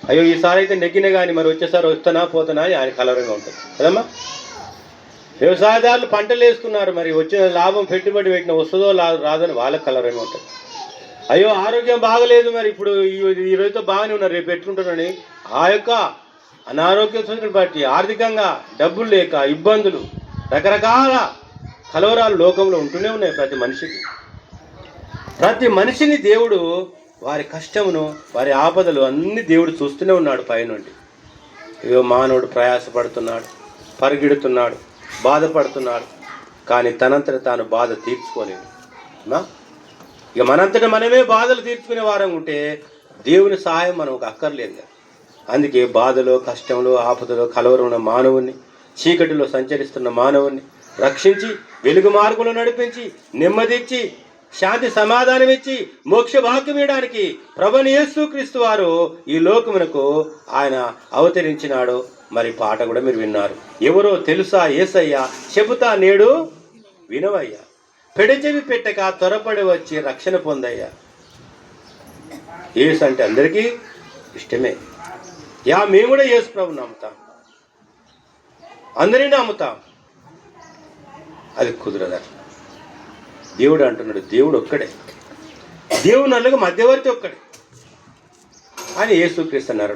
అయ్యో ఈసారి అయితే నెగ్గిన కానీ మరి వచ్చేసారి వస్తానా పోతానా అని ఆయన కలవరంగా ఉంటుంది కదమ్మా. వ్యవసాయదారులు పంటలు వేసుకున్నారు, మరి వచ్చిన లాభం పెట్టుబడి పెట్టిన వస్తుందో రాదని వాళ్ళకి కలవరంగా ఉంటుంది. అయ్యో ఆరోగ్యం బాగలేదు, మరి ఇప్పుడు ఈ రోజుతో బాగానే ఉన్నారు, రేపు పెట్టుకుంటున్నారని ఆ యొక్క అనారోగ్య సూచనలు బట్టి ఆర్థికంగా డబ్బులు లేక ఇబ్బందులు, రకరకాల కలవరాలు లోకంలో ఉంటూనే ఉన్నాయి ప్రతి మనిషిని దేవుడు వారి కష్టమును వారి ఆపదలు అన్ని దేవుడు చూస్తూనే ఉన్నాడు పైనుండి. ఇవో మానవుడు ప్రయాసపడుతున్నాడు, పరిగెడుతున్నాడు, బాధపడుతున్నాడు, కానీ తనంతట తాను బాధ తీర్చుకోలేడు. ఇక మనంతట మనమే బాధలు తీర్చుకునే వారం ఉంటే దేవుని సహాయం మనకు అక్కర్లేదు కదా. అందుకే బాధలో కష్టంలో ఆపదలో కలవరం ఉన్న మానవుణ్ణి, చీకటిలో సంచరిస్తున్న మానవుణ్ణి రక్షించి వెలుగు మార్గంలో నడిపించి నెమ్మదిచ్చి శాంతి సమాధానం ఇచ్చి మోక్ష భాగ్యం ఇవ్వడానికి ప్రభువైన యేసుక్రీస్తు వారు ఈ లోకమునకు ఆయన అవతరించినాడు. మరి పాట కూడా మీరు విన్నారు. ఎవరో తెలుసా యేసయ్యా, చెబుతా నేడు వినవయ్యా, పెడచెవి పెట్టక త్వరపడి వచ్చి రక్షణ పొందయ్యా. యేసు అంటే అందరికీ ఇష్టమే. మేము కూడా యేసు ప్రభుని నమ్ముతాం, అందరినీ నమ్ముతాం. అది కుదరదు. దేవుడు అంటున్నాడు, దేవుడు ఒక్కడే, దేవుని నల్లుగా మధ్యవర్తి ఒక్కడే అని యేసుక్రీస్తు అన్నాడు.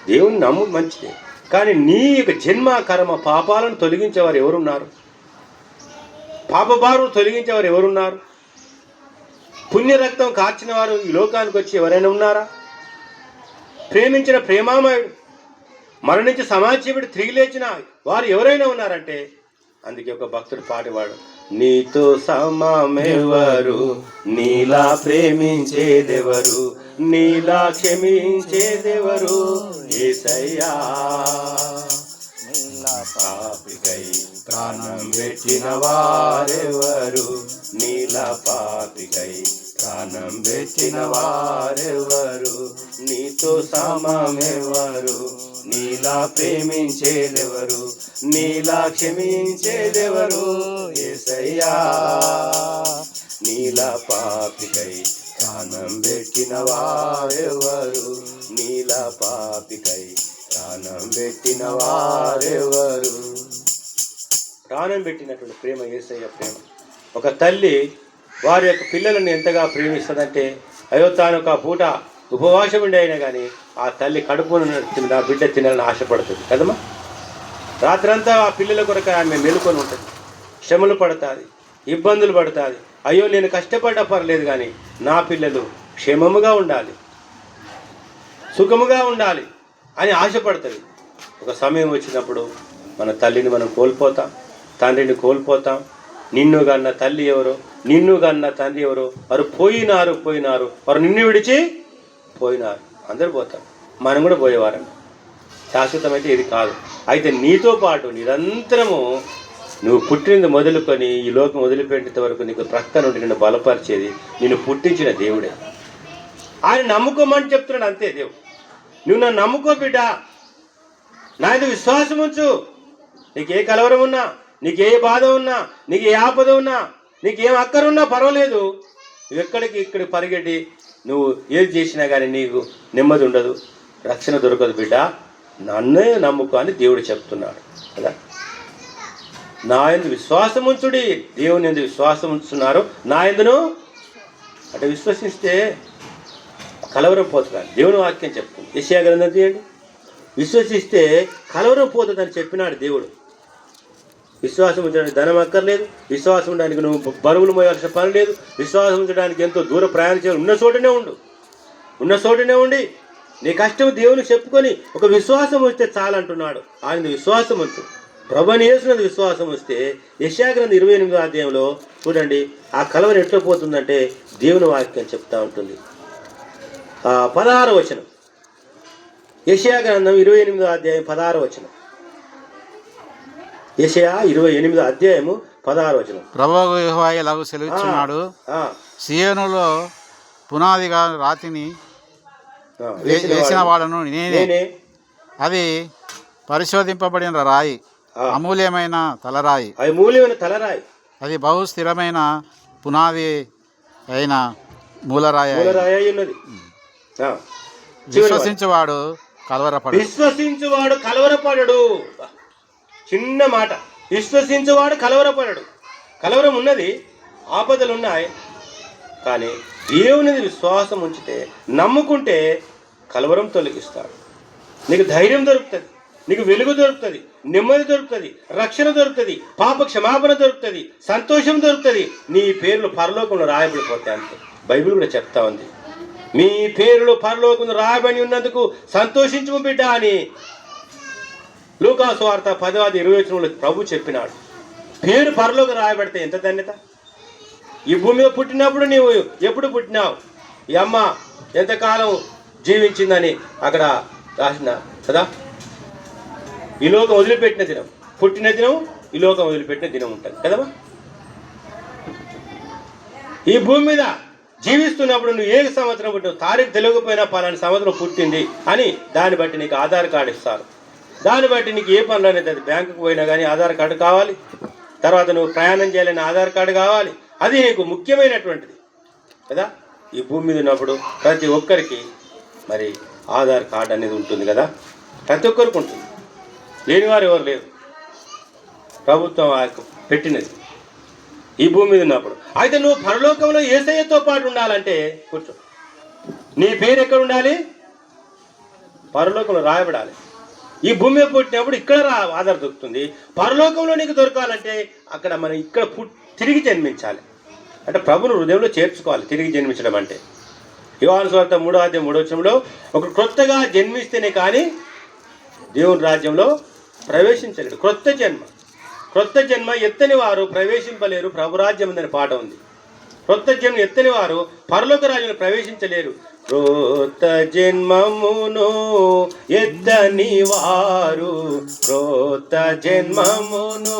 దేవుని నమ్ము మంచిదే, కానీ నీ యొక్క జన్మ కర్మ పాపాలను తొలగించేవారు ఎవరున్నారు? పాపభారం తొలగించేవారు ఎవరున్నారు? పుణ్యరక్తం కార్చిన వారు ఈ లోకానికి వచ్చి ఎవరైనా ఉన్నారా? ప్రేమించిన ప్రేమామయుడు, మరణించి సమాజీవుడు తిరిగి లేచిన వారు ఎవరైనా ఉన్నారంటే, అందుకే ఒక భక్తుడు పాటేవాడు, నీతో సమమెవరు, నీలా ప్రేమించేదెవరు, నీలా క్షమించేదెవరు యేసయ్యా. నీలా పాపికై ప్రాణం పెట్టిన వారెవరు, నీలా పాపికై ప్రాణం పెట్టిన వారెవరు, నీతో సమమెవరు, నీలా ప్రేమించేదెవరు, నీలా క్షమించేదెవరు యేసయ్యా. నీలా పాపికై ప్రాణం పెట్టిన వారెవరు, నీలా పాపికై ప్రాణం పెట్టిన వారెవరు. ప్రాణం పెట్టినటువంటి ప్రేమ యేసయ్య ప్రేమ. ఒక తల్లి వారి యొక్క పిల్లలను ఎంతగా ప్రేమిస్తుందంటే, అయ్యో తాను ఒక పూట ఉపవాసం ఉండి అయినా కానీ ఆ తల్లి కడుపును ఆ బిడ్డ తినాలని ఆశపడుతుంది కదమ్మా. రాత్రంతా ఆ పిల్లల కొరకు ఆమె మెలుకొని ఉంటుంది, శ్రమలు పడుతుంది, ఇబ్బందులు పడుతుంది. అయ్యో నేను కష్టపడ్డా పర్లేదు కానీ నా పిల్లలు క్షేమముగా ఉండాలి, సుఖముగా ఉండాలి అని ఆశపడుతుంది. ఒక సమయం వచ్చినప్పుడు మన తల్లిని మనం కోల్పోతాం, తండ్రిని కోల్పోతాం. నిన్ను కన్న తల్లి ఎవరో, నిన్ను కన్న తండ్రి ఎవరో, వారు పోయినారు, వారు నిన్ను విడిచి పోయినారు. అందరూ పోతారు, మనం కూడా పోయేవారం. శాశ్వతమైతే ఇది కాదు. అయితే నీతో పాటు నిరంతరము నువ్వు పుట్టినది మొదలుకొని ఈ లోకం వదిలిపెట్టేంత వరకు నీకు ప్రక్కన నుండి నిన్ను బలపరిచేది నిన్ను పుట్టించిన దేవుడే. ఆయన నమ్ముకోమని చెప్తున్నాడు అంతే దేవుడు. నువ్వు నన్ను నమ్ముకో బిడ్డ, నా ఇది విశ్వాసం ఉంచు. నీకు ఏ కలవరం ఉన్నా, నీకు ఏ బాధ ఉన్నా, నీకు ఏ ఆపద ఉన్నా, నీకు ఏం అక్కరున్నా పర్వాలేదు, నువ్వు ఇక్కడికి పరిగెట్టి నువ్వు ఏది చేసినా కానీ నీకు నెమ్మది ఉండదు, రక్షణ దొరకదు బిడ్డ, నన్నే నమ్ముకో అని దేవుడు చెప్తున్నాడు కదా. నా యందు విశ్వాసం ఉంచుడి, దేవుని యందు విశ్వాసం ఉంచుతున్నారు, నా యందును అంటే విశ్వసిస్తే కలవరం పోతుంది. దేవుని వాక్యం చెప్తుంది. యెషయా గ్రంథం తీయండి. విశ్వసిస్తే కలవరం పోతుందని చెప్పినాడు దేవుడు. విశ్వాసం ఉంచడానికి ధనం అక్కర్లేదు, విశ్వాసం ఉండడానికి నువ్వు బరువులు మోయాల్సిన పని లేదు, విశ్వాసం ఉంచడానికి ఎంతో దూర ప్రయాణం చేయాలి. ఉన్న చోటనే ఉండి నీ కష్టం దేవుని చెప్పుకొని ఒక విశ్వాసం వస్తే చాలంటున్నాడు. ఆయన విశ్వాసం ఉంచు. ప్రభువైన యేసునందు విశ్వాసం వస్తే యెషయా గ్రంథం 28వ అధ్యాయంలో చూడండి, ఆ కలవరం ఎట్లా పోతుందంటే దేవుని వాక్యం చెప్తా ఉంటుంది. 16వ వచనం, యెషయా గ్రంథం 28వ అధ్యాయం 16వ వచనం. యెషయా 28వ అధ్యాయము 16వ వచనం. ప్రభువు యెహోవా ఇలాగ సెలవిస్తున్నాడు, సీయోనులో పునాదిగా రాతిని వేసిన వాడను నేనే, అది పరిశోధింపబడిన రాయి, అమూల్యమైన తలరాయి, అది బహు స్థిరమైన పునాది అయిన మూలరాయి ఉన్నది. విశ్వసించువాడు కలవరపడు. విశ్వసించువాడు కలవరపడడు. చిన్న మాట, విశ్వసించువాడు కలవరపడడు. కలవరం ఉన్నది, ఆపదలు ఉన్నాయి, కానీ దేవుని విశ్వాసం ఉంచితే, నమ్ముకుంటే కలవరం తొలగిస్తాడు. నీకు ధైర్యం దొరుకుతుంది, నీకు వెలుగు దొరుకుతుంది, నెమ్మది దొరుకుతుంది, రక్షణ దొరుకుతుంది, పాప క్షమాపణ దొరుకుతుంది, సంతోషం దొరుకుతుంది. నీ పేర్లు పరలోకంలో రాయబడిపోతాయి అంతే. బైబిల్ కూడా చెప్తా ఉంది, మీ పేర్లు పరలోకంలో రాయబడి ఉన్నందుకు సంతోషించు బిడ్డ అని లూకా సువార్త 10:20 ప్రభు చెప్పినాడు. పేరు పరలోకం రాయబడితే ఎంత ధన్యత. ఈ భూమి మీద పుట్టినప్పుడు నీవు ఎప్పుడు పుట్టినావు, ఈ అమ్మ ఎంతకాలం జీవించిందని అక్కడ రాసిన కదా. ఈ లోకం వదిలిపెట్టిన దినం, పుట్టిన దినం, ఈ లోకం వదిలిపెట్టిన దినం ఉంటుంది కదమ్మా. ఈ భూమి మీద జీవిస్తున్నప్పుడు నువ్వు ఏ సంవత్సరం పుట్టినావు, తారీఖు తెలియకపోయినా పలానా సంవత్సరం పుట్టింది అని దాన్ని బట్టి నీకు ఆధార్ కార్డు ఇస్తారు. దాన్ని బట్టి నీకు ఏ పనులు అనేది, అది బ్యాంకుకు పోయినా కానీ ఆధార్ కార్డు కావాలి, తర్వాత నువ్వు ప్రయాణం చేయాలని ఆధార్ కార్డు కావాలి. అది నీకు ముఖ్యమైనటువంటిది కదా. ఈ భూమి మీద ఉన్నప్పుడు ప్రతి ఒక్కరికి మరి ఆధార్ కార్డు అనేది ఉంటుంది కదా, ప్రతి ఒక్కరికి ఉంటుంది. లేనివారు ఎవరు లేరు, ప్రభుత్వం పెట్టినది ఈ భూమి మీద ఉన్నప్పుడు. అయితే నువ్వు పరలోకంలో యేసయ్యతో పాటు ఉండాలంటే కూర్చో, నీ పేరు ఎక్కడ ఉండాలి, పరలోకంలో రాయబడాలి. ఈ భూమి మీద పుట్టినప్పుడు ఇక్కడ ఆధార్ దొరుకుతుంది, పరలోకంలో నీకు దొరకాలంటే అక్కడ మనం ఇక్కడ తిరిగి జన్మించాలి. అంటే ప్రభును హృదయంలో చేర్చుకోవాలి. తిరిగి జన్మించడం అంటే యోహాను సువార్త 3:3 ఒక క్రొత్తగా జన్మిస్తేనే కానీ దేవుని రాజ్యంలో ప్రవేశించలేడు. క్రొత్త జన్మ ఎత్తని వారు ప్రవేశింపలేరు, ప్రభురాజ్యం అనే పాట ఉంది. క్రొత్త జన్మ ఎత్తని వారు పరలోక రాజ్యంలో ప్రవేశించలేరు. క్రొత్త జన్మమును ఎత్తని వారు, క్రొత్త జన్మమును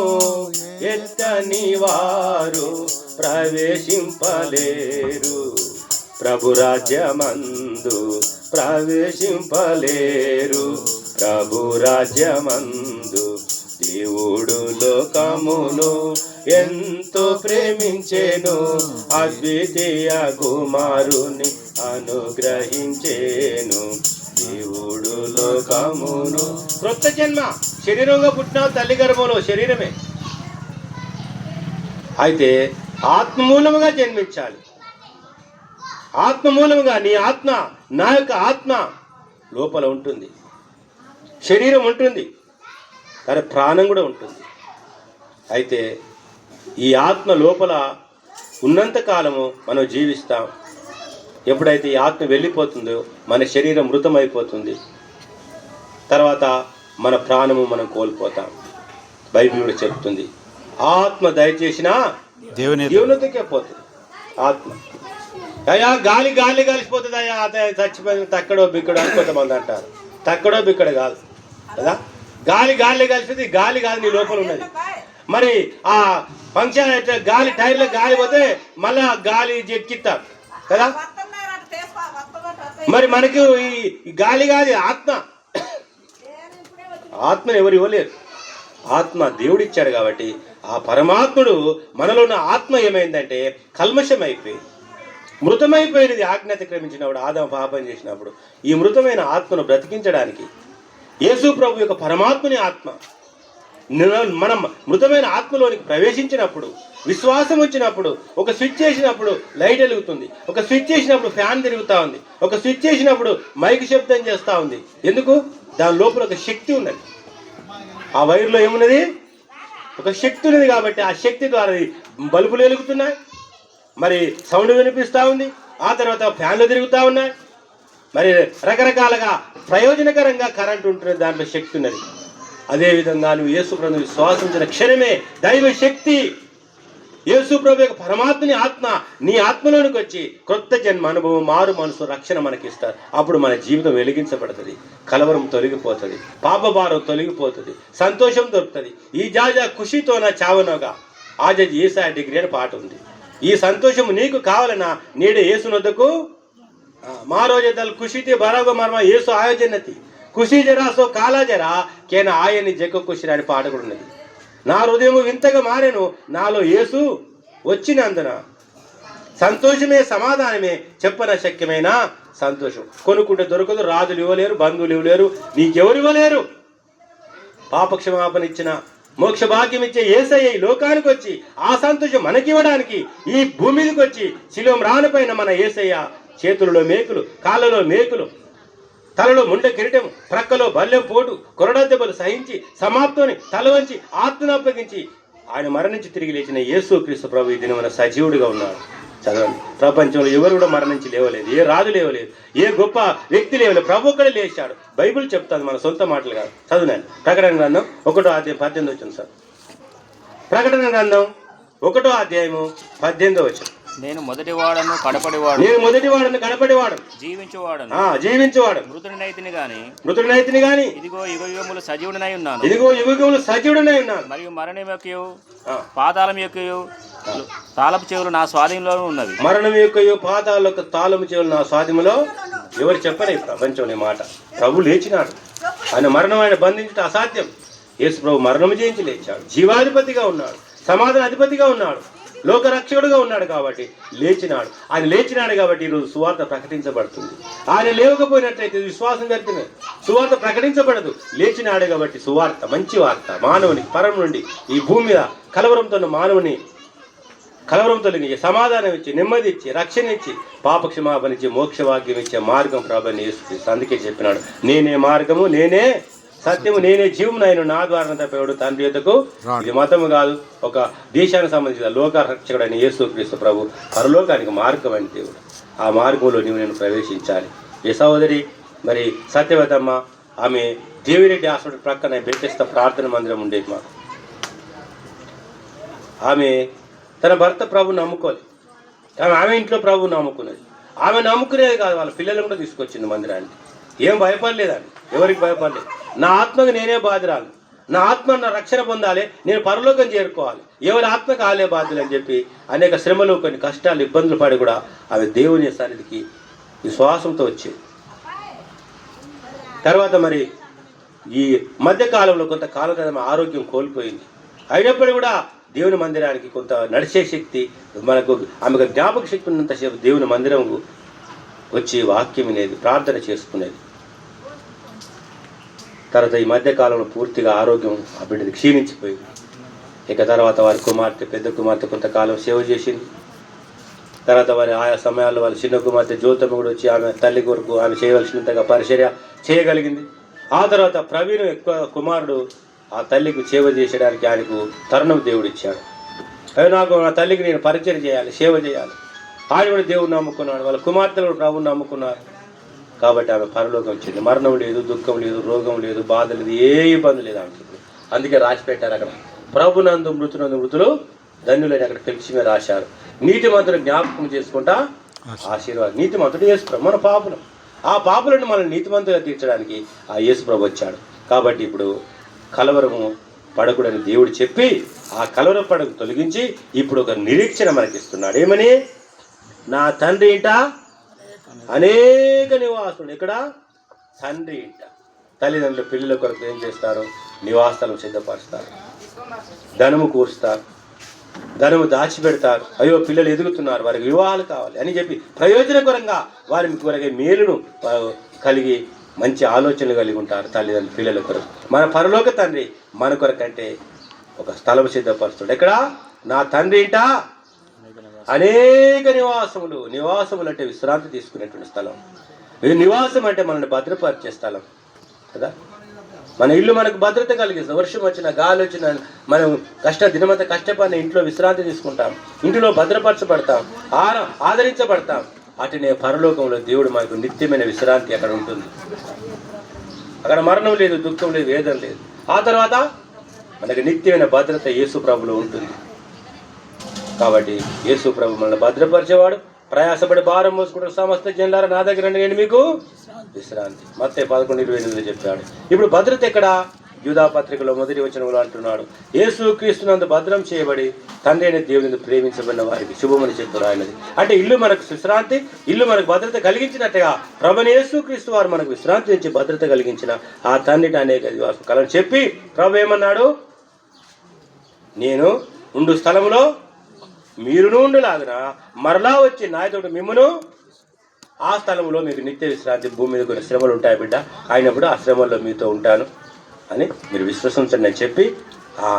ఎత్తని వారు ప్రవేశింపలేరు, ప్రభురాజ్యమందు ప్రవేశింపలేరు, ప్రభురాజ్యమందు. దేవుడు లోకమును ఎంతో ప్రేమించెను, అద్వితీయ కుమారుని అనుగ్రహించెను. దేవుడు లోకమును. క్రొత్త జన్మ, శరీరంగా పుట్టినావు తల్లి గర్భంలో, శరీరమే. అయితే ఆత్మమూలముగా జన్మించాలి. ఆత్మమూలముగా నీ ఆత్మ, నా యొక్క ఆత్మ లోపల ఉంటుంది, శరీరం ఉంటుంది, కానీ ప్రాణం కూడా ఉంటుంది. అయితే ఈ ఆత్మ లోపల ఉన్నంతకాలము మనం జీవిస్తాం. ఎప్పుడైతే ఈ ఆత్మ వెళ్ళిపోతుందో మన శరీరం మృతమైపోతుంది, తర్వాత మన ప్రాణము మనం కోల్పోతాం. బైబిల్ కూడా చెప్తుంది, ఆత్మ దయచేసినా దేవునికే పోతుంది. ఆత్మ అయ్యా గాలి కలిసిపోతుంది, అయ్యా అదే చచ్చిపోయింది తక్కడో బిక్కడో అని కొంతమంది అంటారు. తక్కడో బిక్కడో కాదు కదా, గాలి కలిసిపోతుంది. గాలి కాదు, నీ లోపల ఉన్నది. మరి ఆ ఫంక్షన్ గాలి టైర్లో గాలి పోతే మళ్ళా గాలి ఎక్కిస్తారు కదా. మరి మనకు ఈ గాలి కాదు, ఆత్మను ఎవరు ఇవ్వలేరు. ఆత్మ దేవుడిచ్చాడు కాబట్టి ఆ పరమాత్ముడు మనలో ఉన్న ఆత్మ ఏమైందంటే కల్మషం అయిపోయింది, మృతమైపోయినది. ఆజ్ఞ అతిక్రమించినప్పుడు, ఆదాము పాపం చేసినప్పుడు ఈ మృతమైన ఆత్మను బ్రతికించడానికి యేసు ప్రభు యొక్క పరమాత్మని ఆత్మ మనం మృతమైన ఆత్మలోనికి ప్రవేశించినప్పుడు, విశ్వాసం వచ్చినప్పుడు, ఒక స్విచ్ చేసినప్పుడు లైట్ వెలుగుతుంది, ఒక స్విచ్ చేసినప్పుడు ఫ్యాన్ తిరుగుతూ ఉంది, ఒక స్విచ్ చేసినప్పుడు మైక్ శబ్దం చేస్తూ ఉంది. ఎందుకు? దాని లోపల ఒక శక్తి ఉన్నది. ఆ వైర్లో ఏమున్నది? ఒక శక్తి ఉన్నది. కాబట్టి ఆ శక్తి ద్వారా బల్బులు వెలుగుతున్నాయి, మరి సౌండ్ వినిపిస్తూ ఉంది, ఆ తర్వాత ఫ్యాన్లు తిరుగుతూ ఉన్నాయి, మరి రకరకాలుగా ప్రయోజనకరంగా కరెంట్ ఉంటుంది, దాంట్లో శక్తి ఉన్నది. అదేవిధంగా నువ్వు యేసు ప్రభువుని విశ్వాసించిన క్షణమే దైవ శక్తి, యేసు ప్రభు యొక్క పరమాత్మని ఆత్మ నీ ఆత్మలోనికి వచ్చి క్రొత్త జన్మ అనుభవం, మారు మనసు, రక్షణ మనకిస్తారు. అప్పుడు మన జీవితం వెలిగించబడుతుంది, కలవరం తొలగిపోతుంది, పాపభారం తొలగిపోతుంది, సంతోషం దొరుకుతుంది. ఈ జాజా ఖుషితోన చావనోగా ఆజ ఏసా డిగ్రీ అని పాట ఉంది. ఈ సంతోషం నీకు కావాలన్నా నేడే యేసునొద్దకు మా రోజు ఖుషితి బరాగో మర్మ యేసు ఆయోజనతి ఖుషి జరా సో కాలా జరా కేన ఆయని జగ్గ ఖుషి అని పాట కూడా ఉన్నది. నా హృదయం వింతగా మారెను, నాలో యేసు వచ్చినందున సంతోషమే సమాధానమే చెప్పన శక్యమైన సంతోషం. కొనుక్కుంటే దొరకదు, రాజులు ఇవ్వలేరు, బంధువులు ఇవ్వలేరు, నీకెవరు ఇవ్వలేరు. పాపక్షమాపణ ఇచ్చిన మోక్ష భాగ్యం ఇచ్చే యేసయ్య ఈ లోకానికి వచ్చి ఆ సంతోషం మనకివ్వడానికి ఈ భూమి మీదకి వచ్చి శిలువ రాణపైన మన యేసయ్య చేతులలో మేకులు, కాళ్ళలో మేకులు, తలలో ముండ కిరీటం, ప్రక్కలో బల్లెం పోటు, కొరడా దెబ్బలు సహించి సమాప్తోని తల వంచి ఆత్మను అప్పగించి ఆయన మరణించి తిరిగి లేచిన యేసుక్రీస్తు ప్రభు ఈ దినమున సజీవుడిగా ఉన్నాడు. చదవండి. ప్రపంచంలో ఎవరు కూడా మరణించి లేవలేదు, ఏ రాజు లేవలేదు, ఏ గొప్ప వ్యక్తి లేవలేదు, ప్రభు ఒక్కడే లేచాడు. బైబిల్ చెప్తాను, మన సొంత మాటలు కాదు. చదువునండి. ప్రకటన గ్రంథం 1వ అధ్యాయం 18 వచ్చింది సార్. ప్రకటన గ్రంథం 1వ అధ్యాయము 18 వచ్చింది. నేను మొదటివాడను కడపడివాడు, నేను మొదటివాడను కడపడివాడు, జీవించువాడు మృతుడినైతిని గాని ఇదిగో యుగయుగములు సజీవుడనై ఉన్నాను, మరియు మరణం యొక్కయు పాతాళం యొక్కయు తాళపు చెవులు నా స్వాధీనంలో ఉన్నవి. మరణం యొక్కయు పాతాళ తాళము చెవులు నా స్వాధీనంలో. ఎవరు చెప్పరు ఈ ప్రపంచంలో మాట. ప్రభు లేచినాడు. ఆయన మరణం ఆయన బంధించడం అసాధ్యం. యేసు ప్రభు మరణం జయించి లేచాడు. జీవాధిపతిగా ఉన్నాడు, సమాధాన అధిపతిగా ఉన్నాడు, లోకరక్షకుడుగా ఉన్నాడు. కాబట్టి లేచినాడు. ఆయన లేచినాడు కాబట్టి ఈరోజు సువార్త ప్రకటించబడుతుంది. ఆయన లేవకపోయినట్లయితే విశ్వాసం వ్యర్థమే, సువార్త ప్రకటించబడదు. లేచినాడు కాబట్టి సువార్త, మంచి వార్త, మానవుని పరం నుండి ఈ భూమి మీద కలవరంతో మానవుని కలవరం తొలగించి సమాధానం ఇచ్చి నెమ్మది ఇచ్చి రక్షణ ఇచ్చి పాపక్షమాపణ ఇచ్చి మోక్షభాగ్యం ఇచ్చే మార్గం ప్రభువుని యేసుక్రీస్తు. అందుకే చెప్పినాడు, నేనే మార్గము, నేనే సత్యము, నేనే జీవము, నేను నా ద్వారా తప్పేవాడు తండ్రి యొద్దకు. ఇది మతము కాదు, ఒక దేశానికి సంబంధించిన లోక రక్షకుడు అయిన యేసుక్రీస్తు ప్రభు పరలోకానికి మార్గం అని దేవుడు. ఆ మార్గంలో నేను ప్రవేశించాలి. ఈ సహోదరి మరి సత్యవతమ్మ, ఆమె దేవిరెడ్డి హాస్పిటల్ ప్రక్కన బెత్తెస్త ప్రార్థన మందిరం ఉండేది మాకు. ఆమె తన భర్త ప్రభుని నమ్ముకోలేదు, కానీ ఆమె ఇంట్లో ప్రభుని నమ్ముకున్నది. ఆమె నమ్ముకునేది కాదు, వాళ్ళ పిల్లలను కూడా తీసుకొచ్చింది మందిరానికి. ఏం భయపడలేదండి, ఎవరికి భయపడలేదు. నా ఆత్మకు నేనే బాధ్యురాలు, నా ఆత్మ నా రక్షణ పొందాలి, నేను పరలోకం చేరుకోవాలి, ఎవరి ఆత్మ కాలే బాధ్యులు అని చెప్పి అనేక శ్రమలు, కొన్ని కష్టాలు, ఇబ్బందులు పడి కూడా ఆమె దేవుని సన్నిధికి విశ్వాసంతో వచ్చేది. తర్వాత మరి ఈ మధ్యకాలంలో కొంతకాలం ఆమె ఆరోగ్యం కోల్పోయింది. అయినప్పుడు కూడా దేవుని మందిరానికి కొంత నడిచే శక్తి మనకు, ఆమెకు జ్ఞాపక శక్తి ఉన్నంతసేపు దేవుని మందిరంకు వచ్చి వాక్యం వినేది, ప్రార్థన చేసుకునేది. తర్వాత ఈ మధ్యకాలంలో పూర్తిగా ఆరోగ్యం ఆ బిడ్డది క్షీణించిపోయింది. ఇక తర్వాత వారి కుమార్తె, పెద్ద కుమార్తె కొంతకాలం సేవ చేసింది. తర్వాత వారి ఆయా సమయాల్లో వాళ్ళ చిన్న కుమార్తె జ్యోతమ్మ కూడా వచ్చి ఆమె తల్లి కొరకు ఆమె చేయవలసినంతగా పరిచర్య చేయగలిగింది. ఆ తర్వాత ప్రవీణ్ ఎక్కువ కుమారుడు ఆ తల్లికి సేవ చేసేయడానికి ఆయనకు తరుణం దేవుడు ఇచ్చాడు. అవి నాకు నా తల్లికి నేను పరిచయం చేయాలి, సేవ చేయాలి. ఆయన కూడా దేవుడు నమ్ముకున్నాడు, వాళ్ళ కుమార్తెలు కూడా ప్రభువుని నమ్ముకున్నారు. కాబట్టి ఆమె పరలోకం వచ్చింది. మరణం లేదు, దుఃఖం లేదు, రోగం లేదు, బాధ లేదు, ఏ ఇబ్బంది లేదు ఆమెకి. అందుకే రాసి పెట్టారు అక్కడ, ప్రభునందు మృతులు ధన్యులని అక్కడ పిలిచి మీద రాశారు. నీతిమంతుడు జ్ఞాపకం చేసుకుంటా ఆశీర్వాదం. నీతిమంతుడు యేసు ప్రభు, మన పాపులు. ఆ పాపులను మనం నీతిమంతుగా తీర్చడానికి ఆ యేసు ప్రభు వచ్చాడు. కాబట్టి ఇప్పుడు కలవరము పడకూడని దేవుడు చెప్పి ఆ కలవర పడకు తొలగించి ఇప్పుడు ఒక నిరీక్షణ మనకిస్తున్నాడు. ఏమని? నా తండ్రి ఇంట అనేక నివాసులు. ఇక్కడ తండ్రి ఇంట తల్లిదండ్రులు పిల్లల కొరకు ఏం చేస్తారు? నివాసాలను సిద్ధపరుస్తారు, ధనము కూర్స్తారు, ధనము దాచిపెడతారు. అయ్యో పిల్లలు ఎదుగుతున్నారు, వారికి వివాహాలు కావాలి అని చెప్పి ప్రయోజనకరంగా వారి కొరకే మేలును కలిగి మంచి ఆలోచనలు కలిగి ఉంటారు తల్లిదండ్రులు పిల్లల కొరకు. మన పరలోక తండ్రి మన కొరకంటే ఒక స్థలం సిద్ధపరుస్తాడు. ఎక్కడ? నా తండ్రి ఇంట అనేక నివాసములు అంటే విశ్రాంతి తీసుకునేటువంటి స్థలం. నివాసం అంటే మనల్ని భద్రపరిచే స్థలం కదా. మన ఇల్లు మనకు భద్రత కలిగిస్తుంది. వర్షం వచ్చినా, గాలి వచ్చినా, మనం దినమంతా కష్టపడిన ఇంట్లో విశ్రాంతి తీసుకుంటాం, ఇంటిలో భద్రపరచబడతాం, ఆదరించబడతాం. అటునే పరలోకంలో దేవుడు మనకు నిత్యమైన విశ్రాంతి అక్కడ ఉంటుంది. అక్కడ మరణం లేదు, దుఃఖం లేదు, వేదన లేదు. ఆ తర్వాత మనకు నిత్యమైన భద్రత యేసు ప్రభులో ఉంటుంది. కాబట్టి యేసు ప్రభు మనల్ని భద్రపరిచేవాడు. ప్రయాసపడి భారం మోసుకుంటున్న సమస్త జనులారా నా దగ్గర నేను మీకు విశ్రాంతి. మత్తయి 11:28 చెప్పాడు. ఇప్పుడు భద్రత ఎక్కడ? యూదా పత్రికలో 1వ వచనంలో అంటున్నాడు, యేసు క్రీస్తునందు భద్రం చేయబడి తండ్రి అయిన దేవుని ప్రేమించబడిన వారికి శుభమని చెప్పారు ఆయనది. అంటే ఇల్లు మనకు విశ్రాంతి, ఇల్లు మనకు భద్రత కలిగించినట్టుగా ప్రభువైన యేసు క్రీస్తు వారు మనకు విశ్రాంతి నుంచి భద్రత కలిగించిన ఆ తండ్రిని అనేక నివాసం కలని చెప్పి ప్రభు ఏమన్నాడు? నేను ఉండు స్థలంలో మీరును ఉండులాగున మరలా వచ్చి నాయకుడు మిమ్మును ఆ స్థలంలో మీకు నిత్య విశ్రాంతి, భూమి మీద కొన్ని శ్రమలు ఉంటాయి బిడ్డ, అయినప్పుడు ఆ శ్రమల్లో మీతో ఉంటాను అని మీరు విశ్వసించండి అని చెప్పి ఆ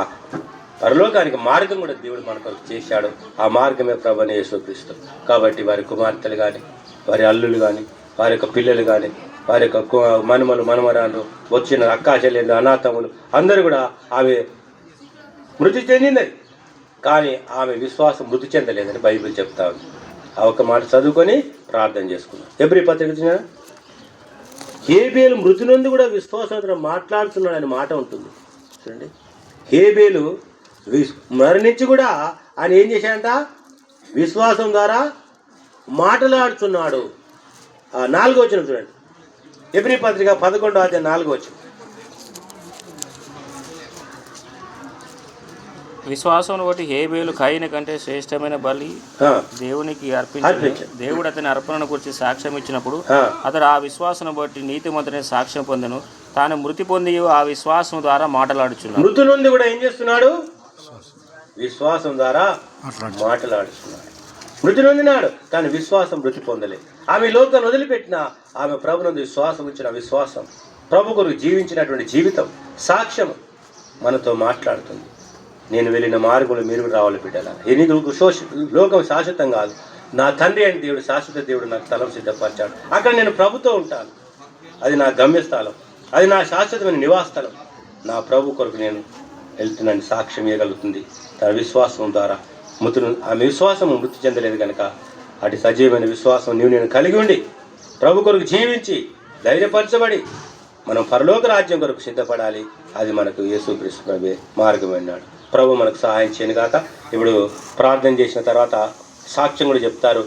పరలోకానికి మార్గం కూడా దేవుడు మన కొరకు చేశాడు. ఆ మార్గమే ప్రభువైన యేసుక్రీస్తు. కాబట్టి వారి కుమార్తెలు కానీ, వారి అల్లులు కానీ, వారి యొక్క పిల్లలు కానీ, వారి యొక్క మనుమలు మనమరాలు, వచ్చిన అక్కా చెల్లెళ్ళు, అనాథములు అందరూ కూడా ఆమె మృతి చెందిందని, కానీ ఆమె విశ్వాసం మృతి చెందలేదని బైబిల్ చెప్తా ఉంది. ఆ ఒక్క మాట చదువుకొని ప్రార్థన చేసుకున్నాం. హెబ్రీ పత్రిక చూసినా హేబేలు మృతి నుండి కూడా విశ్వాసంతో మాట్లాడుతున్నాడు అనే మాట ఉంటుంది చూడండి. హేబేలు మరణించి కూడా ఆయన ఏం చేశాడంట? విశ్వాసం ద్వారా మాట్లాడుతున్నాడు. 4వ వచనం చూడండి, హెబ్రీ పత్రిక 11వ అధ్యాయం 4వ వచనం. విశ్వాసం బట్టి హేబేలు కయీను కంటే శ్రేష్టమైన బలి దేవునికి అర్పించాడు. దేవుడు అతని అర్పణను గురించి సాక్ష్యం ఇచ్చినప్పుడు అతడు ఆ విశ్వాసం బట్టి నీతిమంతుని సాక్ష్యం పొందెను. తాను మృతి పొంది ఆ విశ్వాసం ద్వారా మాట్లాడుచున్నాడు. మృతి నుండి కూడా ఏం చేస్తున్నాడు? విశ్వాసం ద్వారా మాట్లాడుతున్నాడు. మృతి నొందినాడు కానీ విశ్వాసం మృతి పొందలేదు. ఆమె లోకాన్ని వదిలిపెట్టిన ఆమె ప్రభునందు విశ్వాసం ఇచ్చిన విశ్వాసం, ప్రభు కొరకు జీవించినటువంటి జీవితం సాక్ష్యం మనతో మాట్లాడుతుంది. నేను వెళ్ళిన మార్గంలో మీరు రావాలి బిడ్డలా. నీకు లోకం శాశ్వతం కాదు, నా తండ్రి అయిన దేవుడు శాశ్వత దేవుడు నాకు స్థలం సిద్ధపరిచాడు. అక్కడ నేను ప్రభుతో ఉంటాను. అది నా గమ్యస్థలం, అది నా శాశ్వతమైన నివాసస్థలం. నా ప్రభు కొరకు నేను వెళ్తున్నాను సాక్ష్యం ఇవ్వగలుగుతుంది తన విశ్వాసం ద్వారా. ఆమె విశ్వాసం మృతి చెందలేదు కనుక అటు సజీవమైన విశ్వాసం నేను కలిగి ఉండి ప్రభు కొరకు జీవించి ధైర్యపరచబడి మనం పరలోక రాజ్యం కొరకు సిద్ధపడాలి. అది మనకు యేసుక్రీస్తు ప్రభువే మార్గం అన్నాడు. ప్రభు మనకు సహాయం చేయను గాక. ఇప్పుడు ప్రార్థన చేసిన తర్వాత సాక్ష్యం కూడా చెప్తారు.